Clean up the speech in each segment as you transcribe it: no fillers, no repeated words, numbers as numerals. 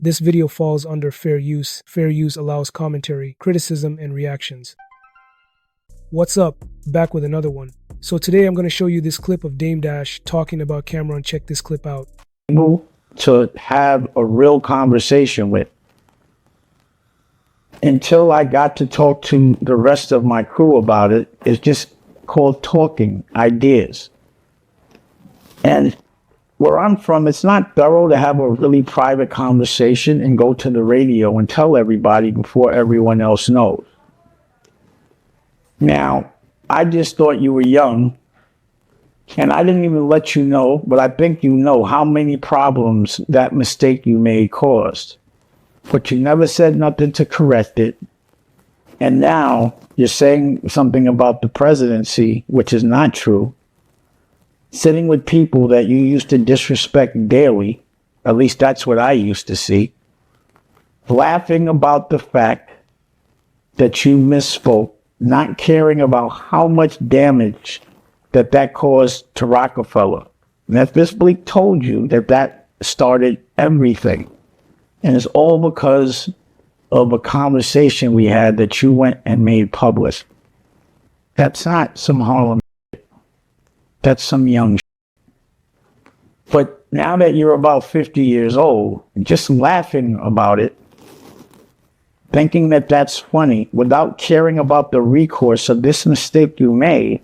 This video falls under fair use. Fair use allows commentary, criticism, and reactions. What's up? Back with another one. So today I'm going to show you this clip of Dame Dash talking about Camron. Check this clip out. To have a real conversation with. Until I got to talk to the rest of my crew about it, it's just called talking ideas. And where I'm from, it's not thorough to have a really private conversation and go to the radio and tell everybody before everyone else knows. Now, I just thought you were young, and I didn't even let you know, but I think you know how many problems that mistake you made caused. But you never said nothing to correct it. And now you're saying something about the presidency, which is not true. Sitting with people that you used to disrespect daily, at least that's what I used to see, laughing about the fact that you misspoke, not caring about how much damage that caused to ROC-A-FELLA. And if this bleak told you that started everything, and it's all because of a conversation we had that you went and made public. That's not some Harlem shit. That's some young shit. But now that you're about 50 years old, just laughing about it, thinking that that's funny, without caring about the recourse of this mistake you made,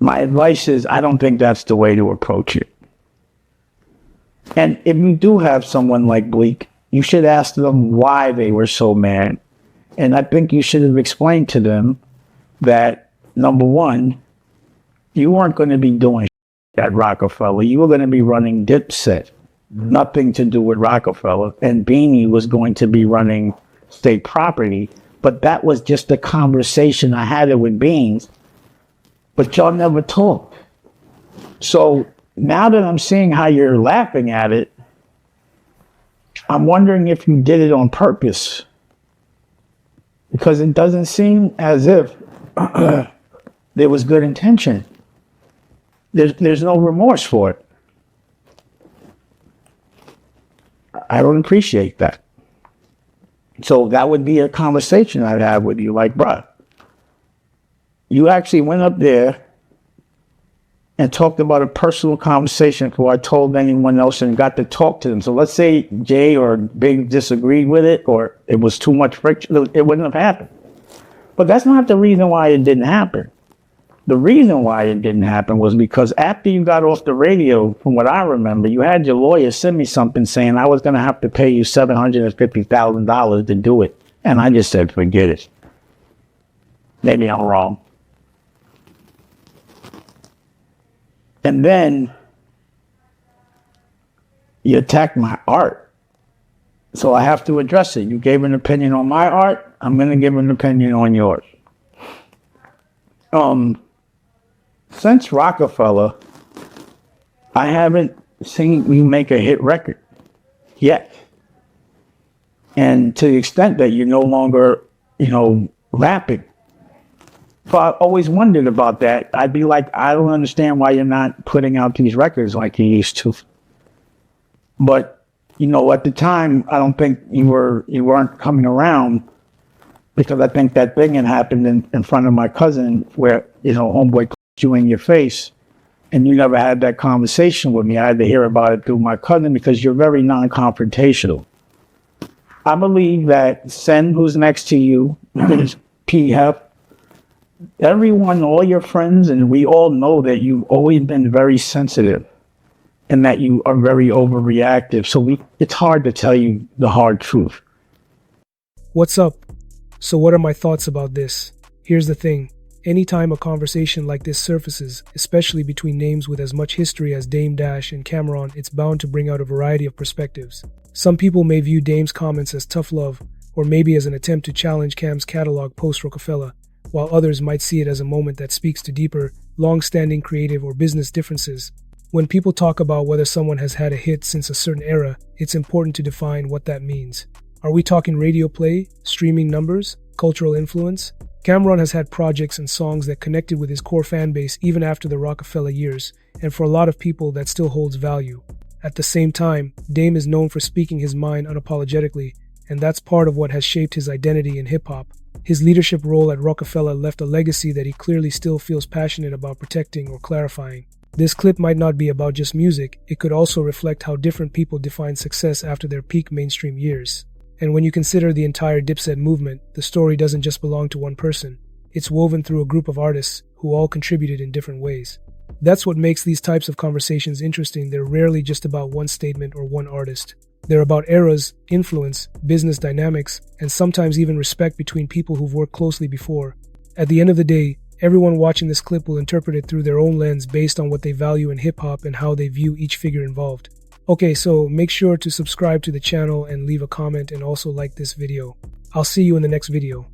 my advice is I don't think that's the way to approach it. And if you do have someone like Bleak, you should ask them why they were so mad. And I think you should have explained to them that, number one, you weren't going to be doing at ROC-A-FELLA. You were going to be running Dipset. Nothing to do with ROC-A-FELLA. And Beanie was going to be running State Property. But that was just a conversation I had it with Beans. But y'all never talked. So now that I'm seeing how you're laughing at it, I'm wondering if you did it on purpose. Because it doesn't seem as if there was good intention. There's no remorse for it. I don't appreciate that. So that would be a conversation I'd have with you, like, bruh, you actually went up there and talked about a personal conversation before I told anyone else and got to talk to them. So let's say Jay or Big disagreed with it, or it was too much friction, it wouldn't have happened. But that's not the reason why it didn't happen. The reason why it didn't happen was because after you got off the radio, from what I remember, you had your lawyer send me something saying I was going to have to pay you $750,000 to do it. And I just said, forget it. Maybe I'm wrong. And then you attacked my art. So I have to address it. You gave an opinion on my art. I'm going to give an opinion on yours. Since ROC-A-FELLA, I haven't seen you make a hit record yet. And to the extent that you're no longer, rapping. So I always wondered about that. I'd be like, I don't understand why you're not putting out these records like you used to. But, at the time, I don't think you weren't coming around, because I think that thing had happened in front of my cousin where, homeboy punched you in your face, and you never had that conversation with me. I had to hear about it through my cousin because you're very non-confrontational. I believe that Sen, who's next to you, P-Hep, everyone, all your friends, and we all know that you've always been very sensitive and that you are very overreactive. So it's hard to tell you the hard truth. What's up? So what are my thoughts about this? Here's the thing. Anytime a conversation like this surfaces, especially between names with as much history as Dame Dash and Camron, it's bound to bring out a variety of perspectives. Some people may view Dame's comments as tough love, or maybe as an attempt to challenge Cam's catalog post-ROC-A-FELLA, while others might see it as a moment that speaks to deeper, long-standing creative or business differences. When people talk about whether someone has had a hit since a certain era, it's important to define what that means. Are we talking radio play, streaming numbers, cultural influence? Camron has had projects and songs that connected with his core fan base even after the ROC-A-FELLA years, and for a lot of people that still holds value. At the same time, Dame is known for speaking his mind unapologetically, and that's part of what has shaped his identity in hip-hop. His leadership role at ROC-A-FELLA left a legacy that he clearly still feels passionate about protecting or clarifying. This clip might not be about just music, it could also reflect how different people define success after their peak mainstream years. And when you consider the entire Dipset movement, the story doesn't just belong to one person. It's woven through a group of artists who all contributed in different ways. That's what makes these types of conversations interesting. They're rarely just about one statement or one artist. They're about eras, influence, business dynamics, and sometimes even respect between people who've worked closely before. At the end of the day, everyone watching this clip will interpret it through their own lens based on what they value in hip-hop and how they view each figure involved. Okay, so make sure to subscribe to the channel and leave a comment and also like this video. I'll see you in the next video.